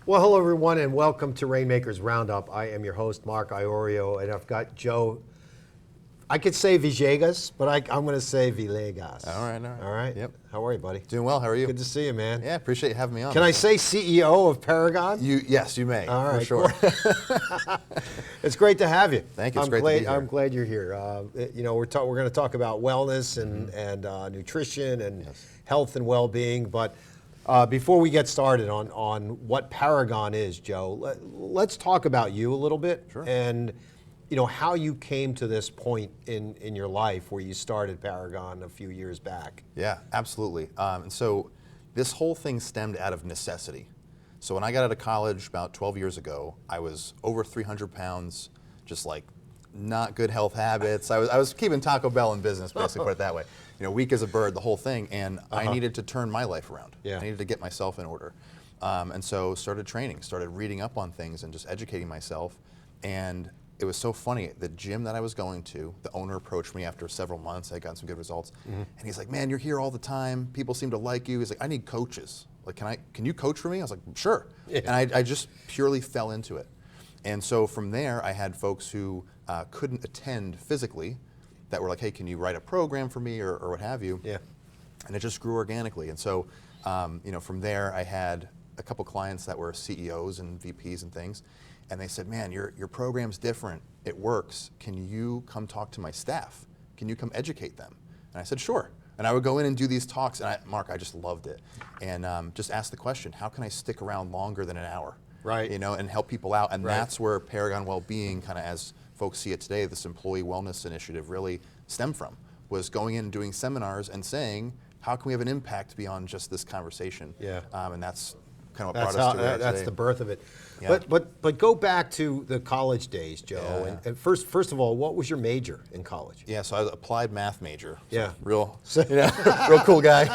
Well, hello everyone and welcome to Rainmakers Roundup. I am your host, Mark Iorio, and I've got Joe. I could say Villegas, but I'm going to say Villegas. All right. All right? Yep. How are you, buddy? Doing well, how are you? Good to see you, man. Yeah, appreciate you having me on. Can I say CEO of Paragon? Yes, you may, All right, for sure. Cool. It's great to have you. Thank you, it's great to be here. I'm glad you're here. We're going to talk about wellness and nutrition and health and well-being, but before we get started on what Paragon is, Joe, let's talk about you a little bit. Sure. And how you came to this point in your life where you started Paragon a few years back. Yeah, absolutely. And so this whole thing stemmed out of necessity. So when I got out of college about 12 years ago, I was over 300 pounds, just like not good health habits. I was keeping Taco Bell in business, basically, put it that way. Weak as a bird, the whole thing, and I needed to turn my life around. Yeah. I needed to get myself in order. And so started training, started reading up on things and just educating myself. And it was so funny, the gym that I was going to, the owner approached me after several months, I had gotten some good results, and he's like, man, you're here all the time, people seem to like you. He's like, I need coaches. Like, can you coach for me? I was like, sure. Yeah. And I just purely fell into it. And so from there, I had folks who couldn't attend physically that were like, hey, can you write a program for me or what have you? Yeah. And it just grew organically. And so, from there, I had a couple clients that were CEOs and VPs and things. And they said, man, your program's different. It works. Can you come talk to my staff? Can you come educate them? And I said, sure. And I would go in and do these talks. And Mark, I just loved it. And just ask the question, how can I stick around longer than an hour? Right. And help people out. And right. That's where Paragon Well-Being, kind of as folks see it today, this employee wellness initiative really stemmed from, was going in and doing seminars and saying, how can we have an impact beyond just this conversation? Yeah. And that's kind of what brought us to where That's today. the birth of it. Yeah. But go back to the college days, Joe. Yeah. And first of all, what was your major in college? Yeah, so I was an applied math major. So Yeah. Real cool guy.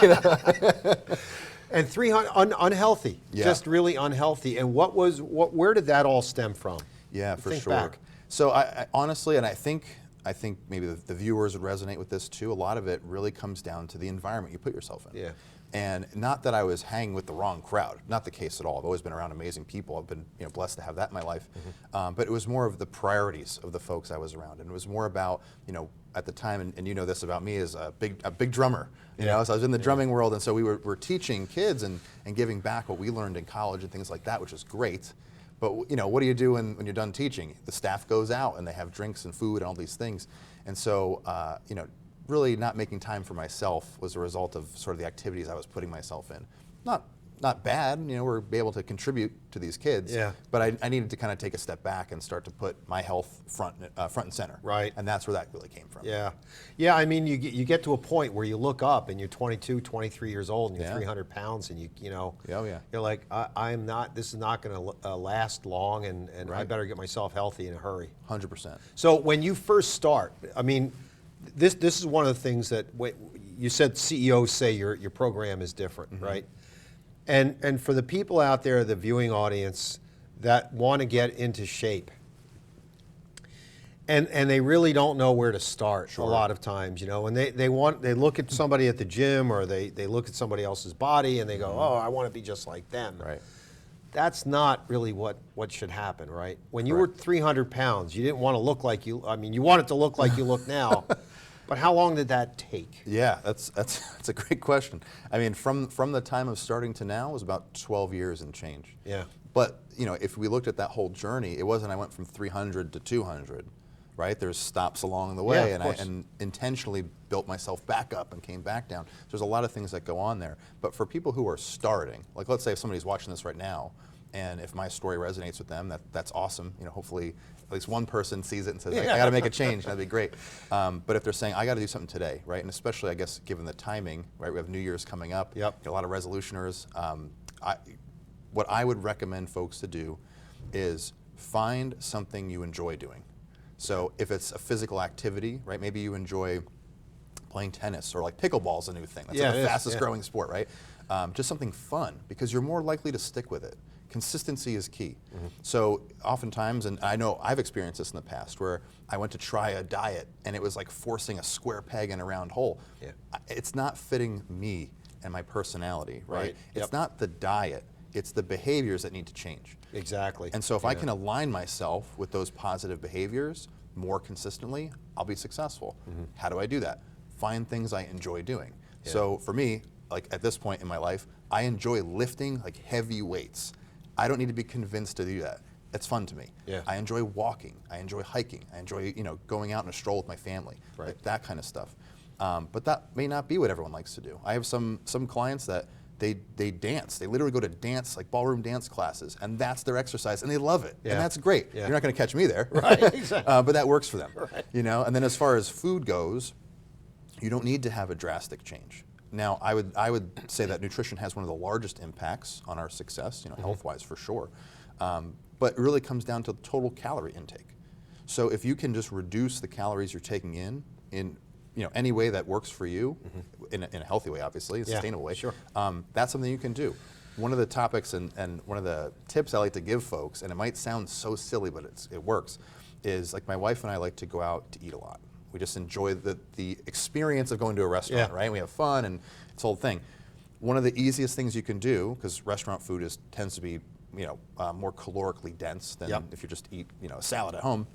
And 300 unhealthy, Yeah. just really unhealthy. And where did that all stem from? Yeah, for Think sure. back. So I honestly, and I think maybe the viewers would resonate with this too. A lot of it really comes down to the environment you put yourself in. Yeah. And not that I was hanging with the wrong crowd, not the case at all. I've always been around amazing people. I've been blessed to have that in my life. But it was more of the priorities of the folks I was around, and it was more about at the time, and you know this about me, is a big drummer. So I was in the drumming world, and so we were teaching kids and giving back what we learned in college and things like that, which is great. But what do you do when you're done teaching? The staff goes out and they have drinks and food and all these things, and so really not making time for myself was a result of sort of the activities I was putting myself in. Not bad, we're able to contribute to these kids. Yeah. But I needed to kind of take a step back and start to put my health front and center. Right. And that's where that really came from. Yeah. Yeah, I mean, you get to a point where you look up and you're 22, 23 years old and you're 300 pounds and Oh, yeah. You're like, this is not going to last long and I Right. better get myself healthy in a hurry. 100%. So when you first start, I mean, this is one of the things that you said CEOs say your program is different, right? And for the people out there, the viewing audience that want to get into shape, and they really don't know where to start a lot of times, and they look at somebody at the gym or they look at somebody else's body and they go, oh, I want to be just like them. Right. That's not really what should happen, right? When you were 300 pounds, you didn't want to look like you wanted to look like you look now. But how long did that take? Yeah, that's a great question. I mean, from the time of starting to now was about 12 years and change. Yeah. But if we looked at that whole journey, it wasn't I went from 300 to 200, right? There's stops along the way, Yeah, of course. and intentionally built myself back up and came back down. So there's a lot of things that go on there. But for people who are starting, like let's say if somebody's watching this right now, and if my story resonates with them, that's awesome. Hopefully at least one person sees it and says, I got to make a change. That'd be great. But if they're saying, I got to do something today, right? And especially, I guess, given the timing, right? We have New Year's coming up. Yep. A lot of resolutioners. What I would recommend folks to do is find something you enjoy doing. So if it's a physical activity, right? Maybe you enjoy playing tennis, or like pickleball's a new thing. That's like the fastest growing sport, right? Just something fun, because you're more likely to stick with it. Consistency is key. So oftentimes, and I know I've experienced this in the past, where I went to try a diet and it was like forcing a square peg in a round hole. It's not fitting me and my personality, right? It's not the diet. It's the behaviors that need to change. Exactly. And so if I can align myself with those positive behaviors more consistently, I'll be successful. How do I do that? Find things I enjoy doing. So for me, like at this point in my life, I enjoy lifting like heavy weights. I don't need to be convinced to do that. It's fun to me. I enjoy walking. I enjoy hiking. I enjoy going out on a stroll with my family, like that kind of stuff. But that may not be what everyone likes to do. I have some clients that they dance. They literally go to dance, like ballroom dance classes, and that's their exercise, and they love it. And that's great. You're not going to catch me there, Exactly. but that works for them. And then as far as food goes, you don't need to have a drastic change. Now, I would say that nutrition has one of the largest impacts on our success, health-wise for sure. But it really comes down to total calorie intake. So if you can just reduce the calories you're taking in any way that works for you, in a healthy way, obviously, a sustainable way, that's something you can do. One of the topics and one of the tips I like to give folks, and it might sound so silly, but it works, is like my wife and I like to go out to eat a lot. We just enjoy the experience of going to a restaurant, right? We have fun and it's the whole thing. One of the easiest things you can do, because restaurant food tends to be more calorically dense than if you just eat a salad at home.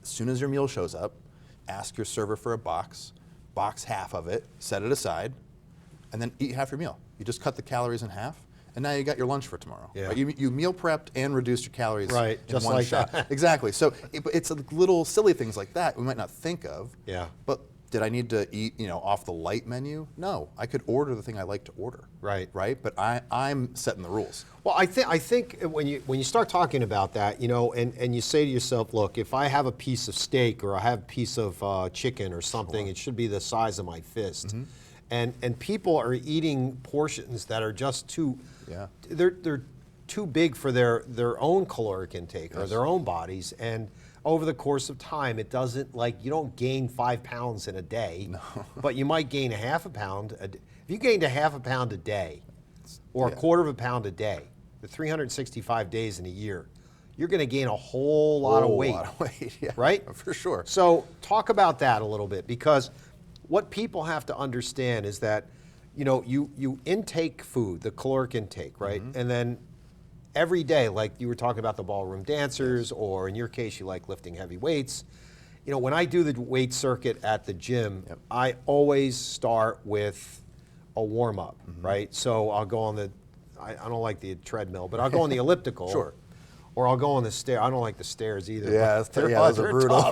As soon as your meal shows up, ask your server for a box half of it, set it aside, and then eat half your meal. You just cut the calories in half, and now you got your lunch for tomorrow. Right? You meal prepped and reduced your calories in just one like shot. that. Exactly. So it's little silly things like that we might not think of. But did I need to eat off the light menu? No, I could order the thing I like to order. Right. But I'm setting the rules. Well, I think when you start talking about that, and you say to yourself, look, if I have a piece of steak or I have a piece of chicken or something, it should be the size of my fist. And people are eating portions that are just too, they're too big for their own caloric intake or their own bodies. And over the course of time, it doesn't, you don't gain 5 pounds in a day, but you might gain a half a pound. If you gained a half a pound a day or a quarter of a pound a day, the 365 days in a year, you're going to gain a whole lot of weight. Right? For sure. So talk about that a little bit, because what people have to understand is that, you intake food, the caloric intake, right? And then every day, like you were talking about the ballroom dancers, or in your case, you like lifting heavy weights. When I do the weight circuit at the gym, I always start with a warm up, right? So I'll go on I don't like the treadmill, but I'll go on the elliptical. Or I'll go on the stair. I don't like the stairs either. Those are brutal.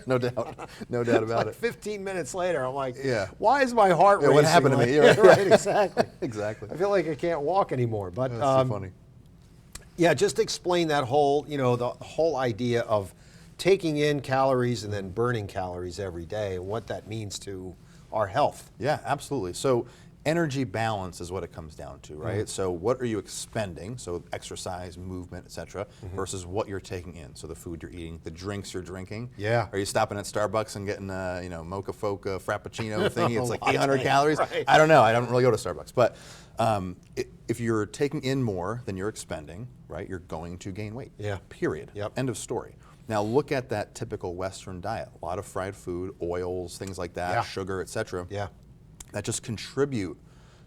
No doubt about it. 15 minutes later, I'm like, why is my heart racing? What happened to me? Right, exactly. Exactly. I feel like I can't walk anymore. But that's so funny. Yeah, just explain that whole, the whole idea of taking in calories and then burning calories every day, and what that means to our health. Yeah, absolutely. So energy balance is what it comes down to, right? So what are you expending, so exercise, movement, etc., versus what you're taking in, so the food you're eating, the drinks you're drinking. Are you stopping at Starbucks and getting a mocha foca frappuccino thingy? It's like 800 calories. I don't know. I don't really go to Starbucks, but if you're taking in more than you're expending, right, you're going to gain weight. Period. End of story. Now look at that typical Western diet. A lot of fried food, oils, things like that, sugar, etc. That just contribute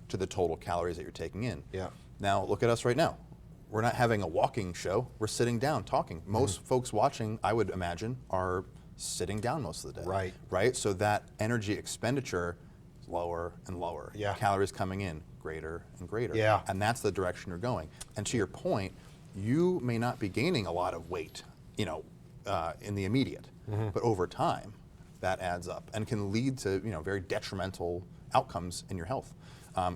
to the total calories that you're taking in. Now look at us right now. We're not having a walking show. We're sitting down talking. Most folks watching, I would imagine, are sitting down most of the day. Right? So that energy expenditure is lower and lower. Calories coming in greater and greater. And that's the direction you're going. And to your point, you may not be gaining a lot of weight, in the immediate, but over time, that adds up and can lead to very detrimental outcomes in your health.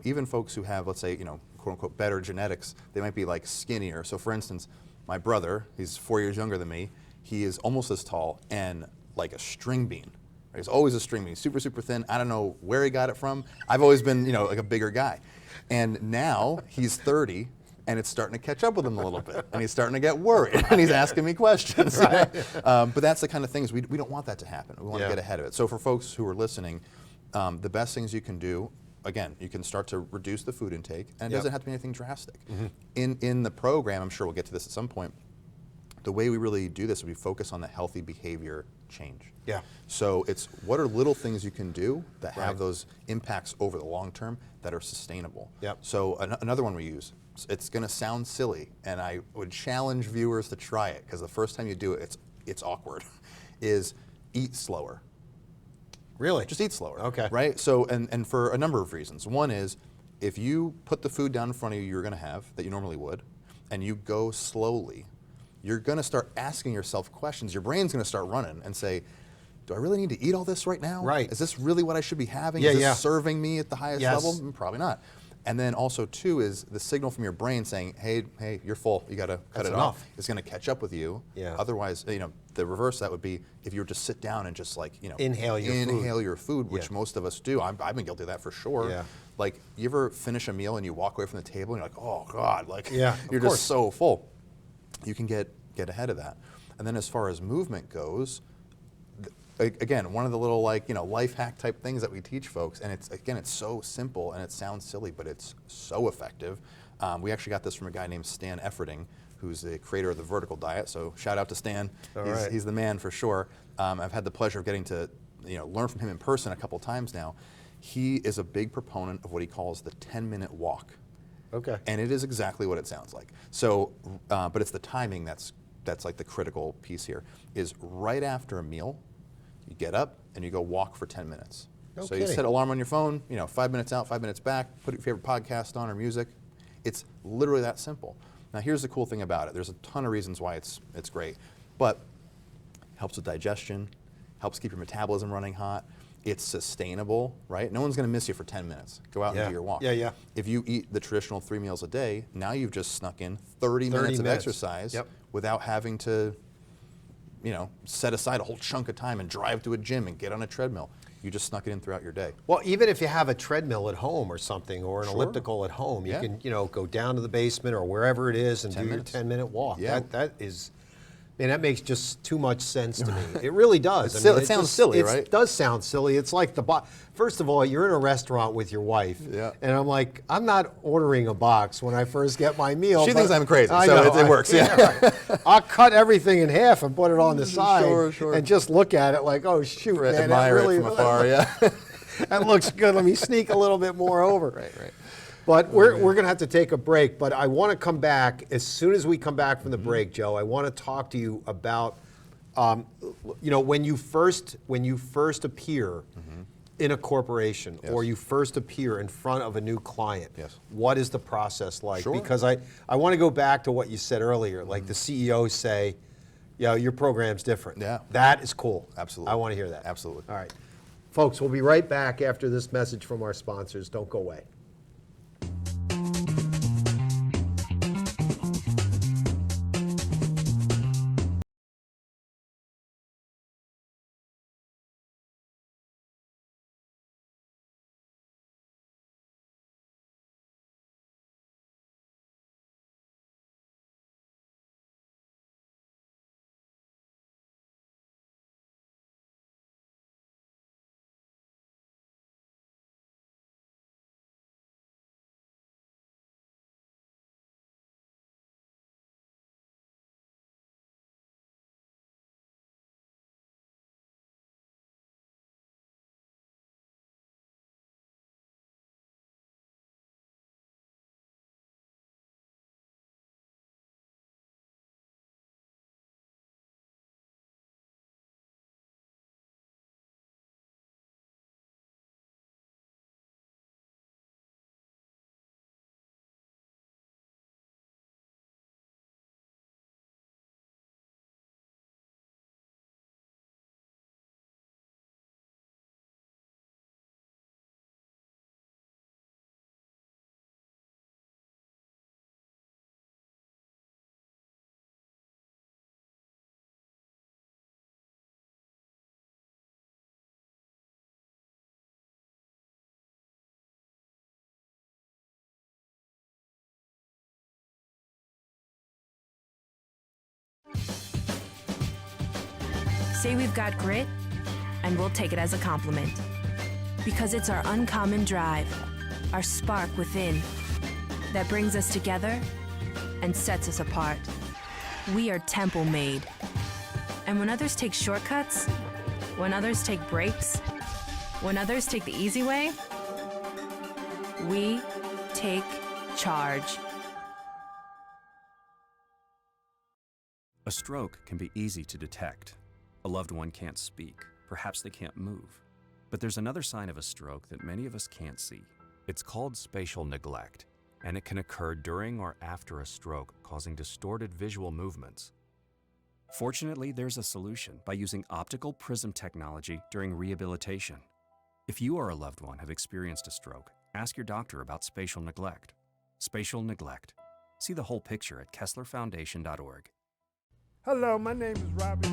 Even folks who have, let's say, quote unquote, better genetics, they might be like skinnier. So for instance, my brother, he's 4 years younger than me, he is almost as tall and like a string bean. He's always a string bean, he's super, super thin. I don't know where he got it from. I've always been, like a bigger guy. And now he's 30, and it's starting to catch up with him a little bit. And he's starting to get worried, and he's asking me questions. But that's the kind of things, we don't want that to happen. We want to get ahead of it. So for folks who are listening, the best things you can do, again, you can start to reduce the food intake, and it doesn't have to be anything drastic. In the program, I'm sure we'll get to this at some point, the way we really do this is we focus on the healthy behavior change. Yeah. So it's what are little things you can do that Right. have those impacts over the long term that are sustainable. Yep. So another one we use, it's going to sound silly, and I would challenge viewers to try it, because the first time you do it, it's awkward, is eat slower. Really? Just eat slower. Okay. Right? So, and for a number of reasons. One is, if you put the food down in front of you you're going to have, that you normally would, and you go slowly, you're going to start asking yourself questions. Your brain's going to start running and say, do I really need to eat all this right now? Right. Is this really what I should be having? Yeah, Is this yeah. serving me at the highest Yes. level? Probably not. And then also, too, is the signal from your brain saying, hey, you're full. You got to cut That's it enough. off. It's going to catch up with you. Yeah. Otherwise, the reverse of that would be if you were to sit down and just Inhale your food. which Yeah. most of us do. I've been guilty of that for sure. Yeah. Like, you ever finish a meal and you walk away from the table and you're like, oh God, Yeah, you're of course. just so full. You can get ahead of that. And then as far as movement goes, again, one of the little life hack type things that we teach folks, and it's so simple and it sounds silly, but it's so effective. We actually got this from a guy named Stan Efferding, who's the creator of the Vertical Diet. So shout out to Stan. He's the man for sure. I've had the pleasure of getting to learn from him in person a couple times now. He is a big proponent of what he calls the 10-minute walk. Okay. And it is exactly what it sounds like. So, but it's the timing that's like the critical piece here, is right after a meal, you get up and you go walk for 10 minutes. No So you kidding. set an alarm on your phone, 5 minutes out, 5 minutes back, put your favorite podcast on or music. It's literally that simple. Now here's the cool thing about it. There's a ton of reasons why it's great, but helps with digestion, helps keep your metabolism running hot. It's sustainable, right? No one's gonna miss you for 10 minutes. Go out and do your walk. Yeah, yeah. If you eat the traditional 3 meals a day, now you've just snuck in 30 minutes of exercise Yep. without having to set aside a whole chunk of time and drive to a gym and get on a treadmill. You just snuck it in throughout your day. Well, even if you have a treadmill at home or something, or an Sure. elliptical at home, you Yeah. can, go down to the basement or wherever it is and 10 do your minutes. 10-minute walk. Yeah. That is, that makes just too much sense to me. It really does. It sounds silly, right? It does sound silly. It's like first of all, you're in a restaurant with your wife, Yeah. and I'm like, I'm not ordering a box when I first get my meal. She but thinks I'm crazy, I so know, it works, yeah. right. I'll cut everything in half and put it on the side, Sure. and just look at it like, oh shoot, man, that Admire really it from afar, yeah. that looks good. Let me sneak a little bit more over. Right. But we're going to have to take a break. But I want to come back as soon as we come back from the break, Joe. I want to talk to you about, when you first appear in a corporation, Yes. or you first appear in front of a new client. Yes. What is the process like? Sure. Because I want to go back to what you said earlier. Like the CEOs say, your program's different. Yeah. That is cool. Absolutely. I want to hear that. Absolutely. All right. Folks, we'll be right back after this message from our sponsors. Don't go away. Say we've got grit, and we'll take it as a compliment. Because it's our uncommon drive, our spark within, that brings us together and sets us apart. We are temple made. And when others take shortcuts, when others take breaks, when others take the easy way, we take charge. A stroke can be easy to detect. A loved one can't speak, perhaps they can't move. But there's another sign of a stroke that many of us can't see. It's called spatial neglect, and it can occur during or after a stroke, causing distorted visual movements. Fortunately, there's a solution by using optical prism technology during rehabilitation. If you or a loved one have experienced a stroke, ask your doctor about spatial neglect. Spatial neglect. See the whole picture at KesslerFoundation.org. Hello, my name is Robbie.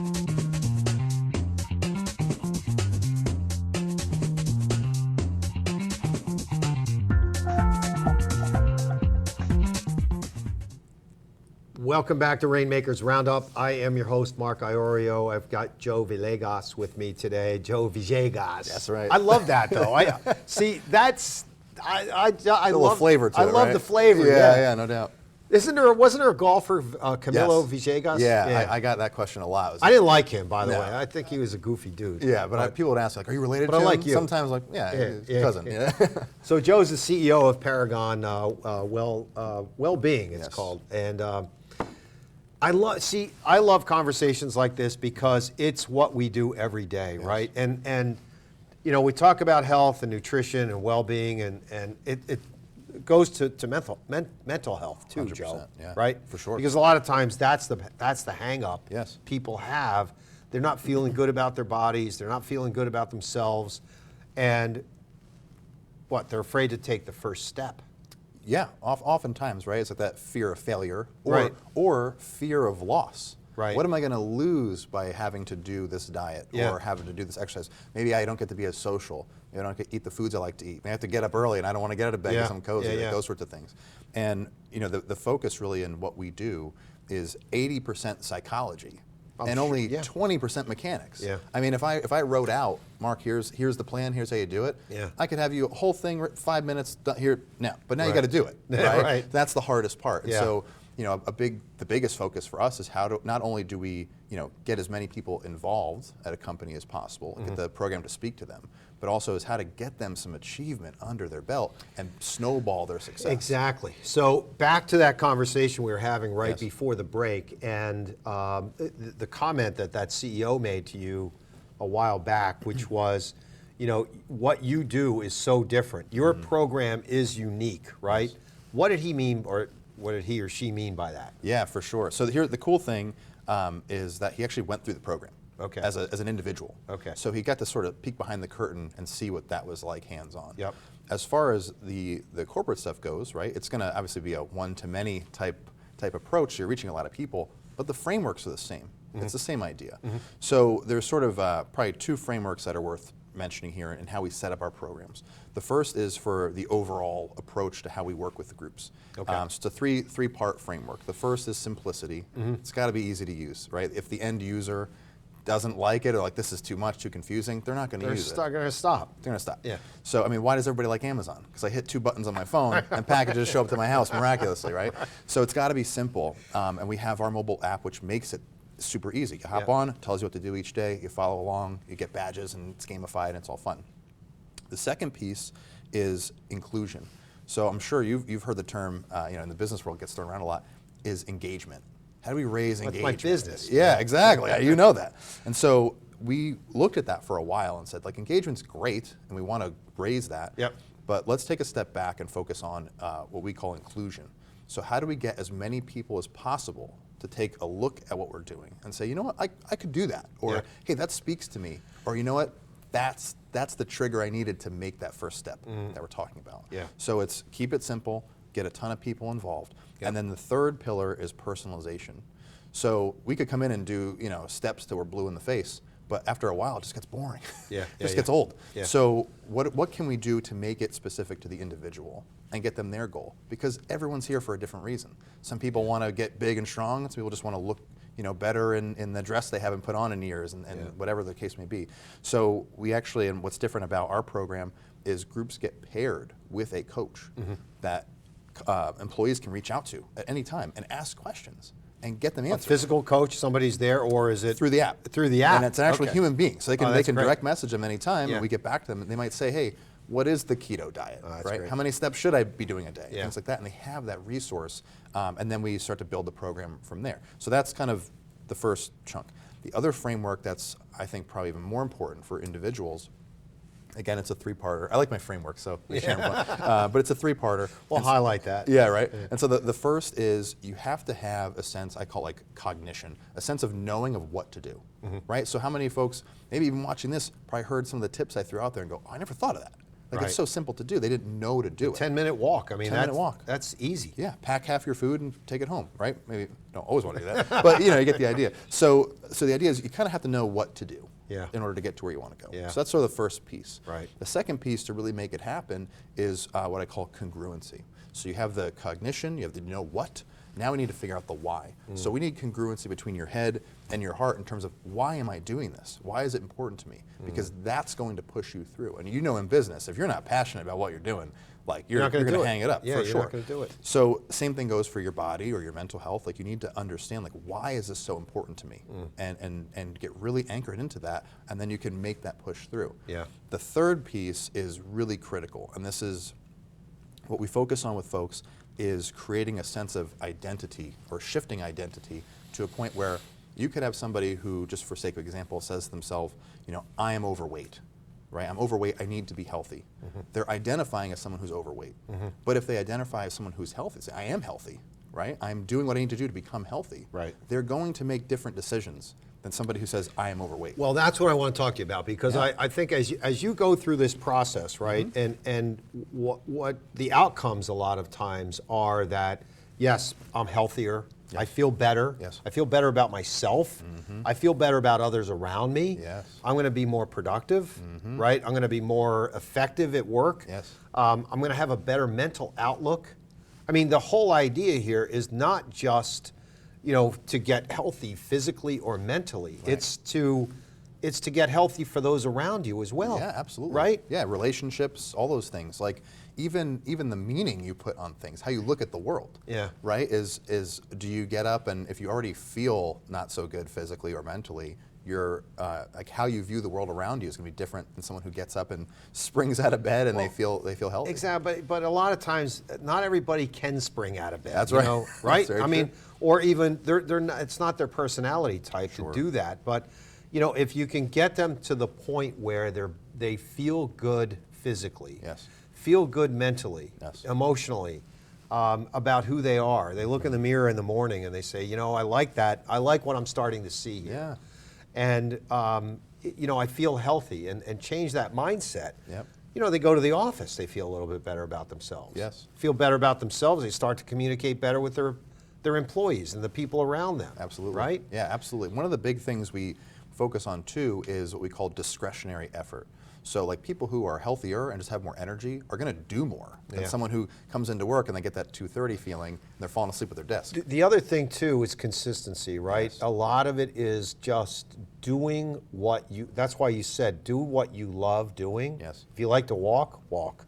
Welcome back to Rainmakers Roundup. I am your host, Mark Iorio. I've got Joe Villegas with me today. Joe Villegas. That's right. I love that though. I see. That's I little love flavor to I it, love right? the flavor. Yeah, no doubt. Wasn't there a golfer, Camilo Yes. Villegas? Yeah, I got that question a lot. I didn't like him, by the No. way. I think he was a goofy dude. Yeah, but people would ask, like, are you related But to I like him? you. Sometimes, like, cousin. Yeah. So Joe's the CEO of Paragon Well-Being, it's Yes. called, and I love conversations like this because it's what we do every day, right? And you know, we talk about health and nutrition and well-being, and it goes to mental health too, 100%, Joe. yeah, Right? for sure. Because a lot of times that's the hang up Yes. people have. They're not feeling good about their bodies. They're not feeling good about themselves, and they're afraid to take the first step. Yeah, oftentimes, right? It's like that fear of failure Right. or fear of loss. Right. What am I going to lose by having to do this diet Yeah. or having to do this exercise? Maybe I don't get to be as social. Maybe I don't get to eat the foods I like to eat. Maybe I have to get up early and I don't want to get out of bed Yeah. because I'm cozy, Yeah, like yeah. those sorts of things. And you know, the focus really in what we do is 80% psychology and sure, only yeah. 20% mechanics. Yeah. I mean, if I wrote out, Mark, here's the plan, here's how you do it, Yeah. I could have you a whole thing, 5 minutes done here now. But now you Right. got to do it. Yeah, Right? right. That's the hardest part. And Yeah. so, you know, the biggest focus for us is how to not only do we, you know, get as many people involved at a company as possible and get the program to speak to them, but also is how to get them some achievement under their belt and snowball their success. Exactly. So back to that conversation we were having right Yes. before the break, and the comment that CEO made to you a while back, which was, you know, what you do is so different. Your program is unique, right? Yes. What did he mean, or what did he or she mean by that? Yeah, for sure. So here, the cool thing is that he actually went through the program. Okay. As an individual. Okay. So he got to sort of peek behind the curtain and see what that was like hands-on. Yep. As far as the corporate stuff goes, right, it's going to obviously be a one-to-many type approach. You're reaching a lot of people, but the frameworks are the same. It's the same idea. So there's sort of probably two frameworks that are worth mentioning here and how we set up our programs. The first is for the overall approach to how we work with the groups. Okay. So it's a three-part framework. The first is simplicity. It's got to be easy to use, right? If the end user doesn't like it or like this is too much, too confusing, they're not going to They're use it. going to stop. They're going to stop. Yeah. So, I mean, why does everybody like Amazon? Because I hit 2 buttons on my phone and packages show up to my house miraculously, right? So it's got to be simple. And we have our mobile app, which makes it super easy. You hop Yeah. on, tells you what to do each day, you follow along, you get badges, and it's gamified, and it's all fun. The second piece is inclusion. So I'm sure you've heard the term, you know, in the business world gets thrown around a lot, is engagement. How do we raise That's engagement? my business. Yeah, exactly. You know that. And so we looked at that for a while and said, like, engagement's great, and we want to raise that. Yep. But let's take a step back and focus on what we call inclusion. So how do we get as many people as possible to take a look at what we're doing and say, you know what, I could do that, or Yeah. hey, that speaks to me, or you know what, that's the trigger I needed to make that first step that we're talking about. Yeah. So it's keep it simple, get a ton of people involved, and then the third pillar is personalization. So we could come in and do, you know, steps that were blue in the face, but after a while it just gets boring. Yeah, It yeah, just yeah. gets old. Yeah. So what can we do to make it specific to the individual and get them their goal? Because everyone's here for a different reason. Some people want to get big and strong, some people just want to look, you know, better in the dress they haven't put on in years, and whatever the case may be. So we actually, and what's different about our program is groups get paired with a coach that employees can reach out to at any time and ask questions. and get them A answers. physical coach, somebody's there, or is it Through the app. Through the app, And it's an actual okay. human being. So they Oh, can that's great. direct message them anytime, Yeah. and we get back to them, and they might say, hey, what is the keto diet, that's right? great. How many steps should I be doing a day? Yeah. Things like that, and they have that resource, and then we start to build the program from there. So that's kind of the first chunk. The other framework that's, I think, probably even more important for individuals, again, it's a three-parter. I like my framework, so we share them. But it's a three-parter. We'll And so- highlight that. Yeah, right? And so the first is you have to have a sense, I call like cognition, a sense of knowing of what to do, right? So how many folks, maybe even watching this, probably heard some of the tips I threw out there and go, oh, I never thought of that. Like Right. it's so simple to do. They didn't know to do it. 10-minute walk. I mean, 10-minute walk. That's easy. Yeah, pack half your food and take it home, right? Maybe don't always want to do that, but you know, you get the idea. So the idea is you kind of have to know what to do in order to get to where you want to go. Yeah. So that's sort of the first piece. Right. The second piece to really make it happen is what I call congruency. So you have the cognition, you have to know what. Now we need to figure out the why. So we need congruency between your head and your heart in terms of why am I doing this? Why is it important to me? Because that's going to push you through. And you know in business, if you're not passionate about what you're doing, like you're not going gonna to do it. hang it up Yeah, for you're sure. not gonna do it. So same thing goes for your body or your mental health. Like you need to understand like why is this so important to me, and get really anchored into that, and then you can make that push through. Yeah. The third piece is really critical, and this is what we focus on with folks is creating a sense of identity or shifting identity to a point where you could have somebody who, just for sake of example, says to themselves, you know, I am overweight. Right, I'm overweight, I need to be healthy. They're identifying as someone who's overweight. But if they identify as someone who's healthy, say, I am healthy, right? I'm doing what I need to do to become healthy. Right. They're going to make different decisions than somebody who says, I am overweight. Well, that's what I want to talk to you about, because I think as you go through this process, right, and what the outcomes a lot of times are that, yes, I'm healthier, I feel better, Yes. I feel better about myself, I feel better about others around me, Yes. I'm going to be more productive, right, I'm going to be more effective at work, Yes. I'm going to have a better mental outlook. I mean, the whole idea here is not just, you know, to get healthy physically or mentally. Right. It's to get healthy for those around you as well. Yeah, absolutely. Right? Yeah, relationships, all those things. Like even the meaning you put on things, how you look at the world. Yeah. Right? Is do you get up and if you already feel not so good physically or mentally, you're like how you view the world around you is going to be different than someone who gets up and springs out of bed and they feel healthy. Exactly. But a lot of times, not everybody can spring out of bed. That's you right. know, That's right? very I mean, true. or even they're not, it's not their personality type to do that. But you know, if you can get them to the point where they feel good physically, Yes. feel good mentally, Yes. emotionally, about who they are. They look in the mirror in the morning and they say, you know, I like that. I like what I'm starting to see here. Yeah. And you know, I feel healthy, and change that mindset. Yep. You know, they go to the office, they feel a little bit better about themselves. Yes. Feel better about themselves, they start to communicate better with their employees and the people around them. Absolutely. Right? Yeah, absolutely. One of the big things we focus on too is what we call discretionary effort. So like people who are healthier and just have more energy are going to do more than Yeah. someone who comes into work and they get that 2:30 feeling and they're falling asleep at their desk. The other thing too is consistency, right? Yes. A lot of it is just doing that's why you said do what you love doing. Yes. If you like to walk, walk.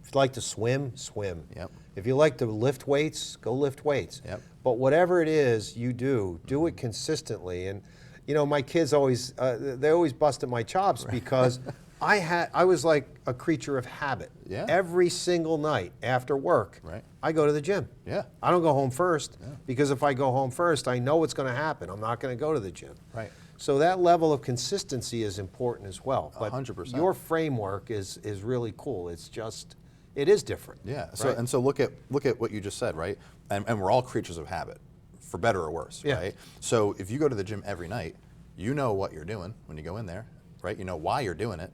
If you like to swim, swim. Yep. If you like to lift weights, go lift weights. Yep. But whatever it is you do it consistently. And you know, my kids always they always busted my chops because I was like a creature of habit. Yeah. Every single night after work, Right. I go to the gym. Yeah. I don't go home first because if I go home first, I know what's going to happen. I'm not going to go to the gym. Right. So that level of consistency is important as well. But 100%. your framework is really cool. It's just, it is different. Yeah. So right? and so look at what you just said, right? And we're all creatures of habit, for better or worse, Yeah. right? So if you go to the gym every night, you know what you're doing when you go in there, right? You know why you're doing it,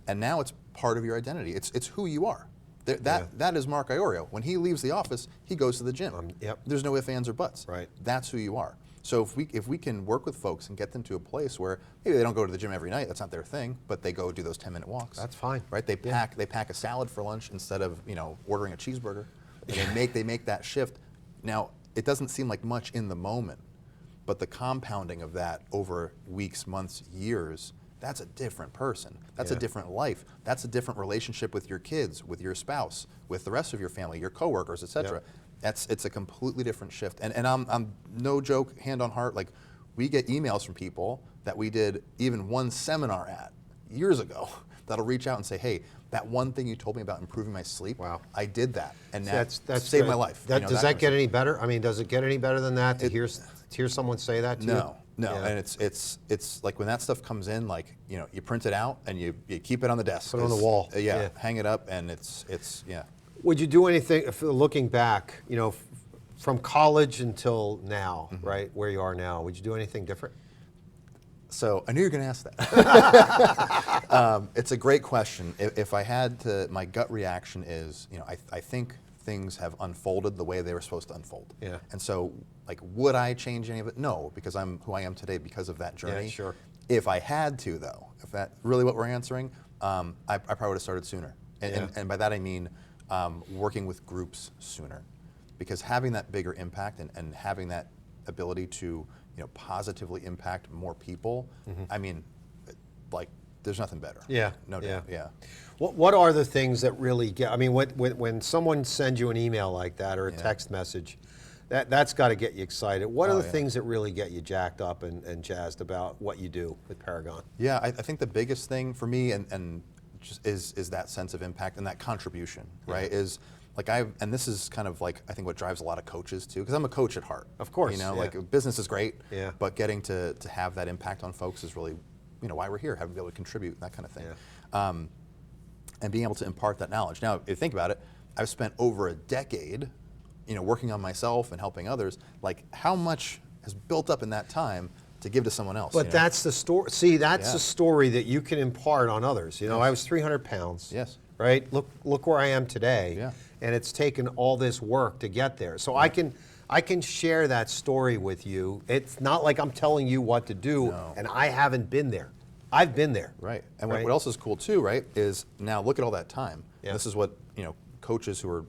and now it's part of your identity. It's who you are. That is Mark Iorio. When he leaves the office, he goes to the gym. Yep. There's no ifs, ands, or buts. Right. That's who you are. So if we can work with folks and get them to a place where maybe they don't go to the gym every night, that's not their thing, but they go do those 10-minute walks. That's fine. Right? They pack a salad for lunch instead of ordering a cheeseburger. And they make that shift. Now it doesn't seem like much in the moment, but the compounding of that over weeks, months, years that's a different person. That's a Yeah. different life. That's a different relationship with your kids, with your spouse, with the rest of your family, your coworkers, etc. Yep. It's a completely different shift. And I'm no joke, hand on heart, like we get emails from people that we did even one seminar at years ago that'll reach out and say, hey, that one thing you told me about improving my sleep, Wow. I did that, and That's saved good. my life. Does that get any better? I mean, does it get any better than that to hear someone say that to you? No, Yeah. and it's like when that stuff comes in, like you print it out and you keep it on the desk. Put it on the wall. Yeah. Hang it up, and it's yeah. Would you do anything, looking back, from college until now, Mm-hmm. right, where you are now, would you do anything different? So I knew you were going to ask that. It's a great question. If I had to, my gut reaction is, I think things have unfolded the way they were supposed to unfold. Yeah. And so, like, would I change any of it? No, because I'm who I am today because of that journey. Yeah, sure. If I had to, though, if that's really what we're answering, I probably would have started sooner. And by that I mean working with groups sooner. Because having that bigger impact and having that ability to positively impact more people, I mean, like, there's nothing better. Yeah, No doubt. Yeah. What are the things that really get, I mean, when someone sends you an email like that or a text message, that's got to get you excited. What are the things that really get you jacked up and jazzed about what you do with Paragon? Yeah, I think the biggest thing for me and just is that sense of impact and that contribution, right? Is like and this is kind of like I think what drives a lot of coaches too, because I'm a coach at heart. Of course, like business is great, but getting to have that impact on folks is really, why we're here, having to be able to contribute, that kind of thing. And being able to impart that knowledge. Now, if you think about it, I've spent over a decade, working on myself and helping others. Like, how much has built up in that time to give to someone else? But that's the story. See, that's Yeah. the story that you can impart on others. I was 300 pounds. Yes. Right. Look where I am today. Yeah. And it's taken all this work to get there. So I can share that story with you. It's not like I'm telling you what to do, and I haven't been there. I've been there. Right. And what else is cool too, right, is now look at all that time. Yeah. This is what coaches who are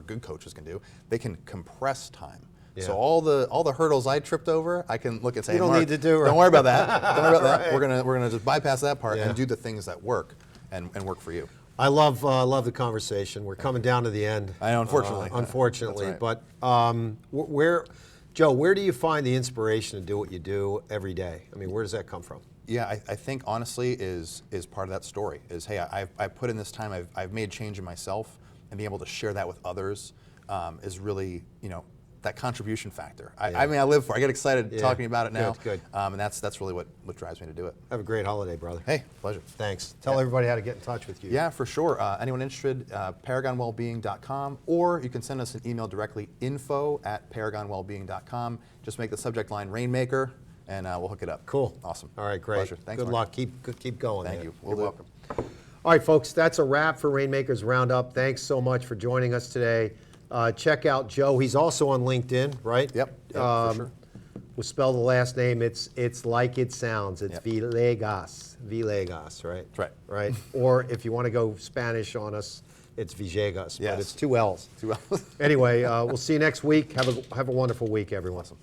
good coaches can do. They can compress time. Yeah. So all the hurdles I tripped over, I can look and say, You don't Mark, need to do it. Don't worry about that. Don't worry about that. Right. We're gonna just bypass that part Yeah. and do the things that work and work for you. I love the conversation. We're coming down to the end. I know, unfortunately. Unfortunately, That's right. but Joe, where do you find the inspiration to do what you do every day? I mean, where does that come from? Yeah, I think honestly is part of that story. Is hey, I've put in this time. I've made change in myself, and being able to share that with others is really that contribution factor. I mean, I live for. I get excited talking about it now. Good. And that's really what drives me to do it. Have a great holiday, brother. Hey, pleasure. Thanks. Tell everybody how to get in touch with you. Yeah, for sure. Anyone interested, paragonwellbeing.com, or you can send us an email directly, info@paragonwellbeing.com. Just make the subject line Rainmaker, and we'll hook it up. Cool. Awesome. All right, great. Pleasure. Thanks, Good Mark. luck. Keep going. Thank man. you. We'll You're do. welcome. All right, folks, that's a wrap for Rainmakers Roundup. Thanks so much for joining us today. Check out Joe. He's also on LinkedIn, right? Yep, for sure. We'll spell the last name. It's like it sounds. It's Villegas. Villegas, right? That's right. Right. Or if you want to go Spanish on us, it's Villegas. Yes. But it's 2 L's. 2 L's. Anyway, we'll see you next week. Have a wonderful week, everyone. Awesome.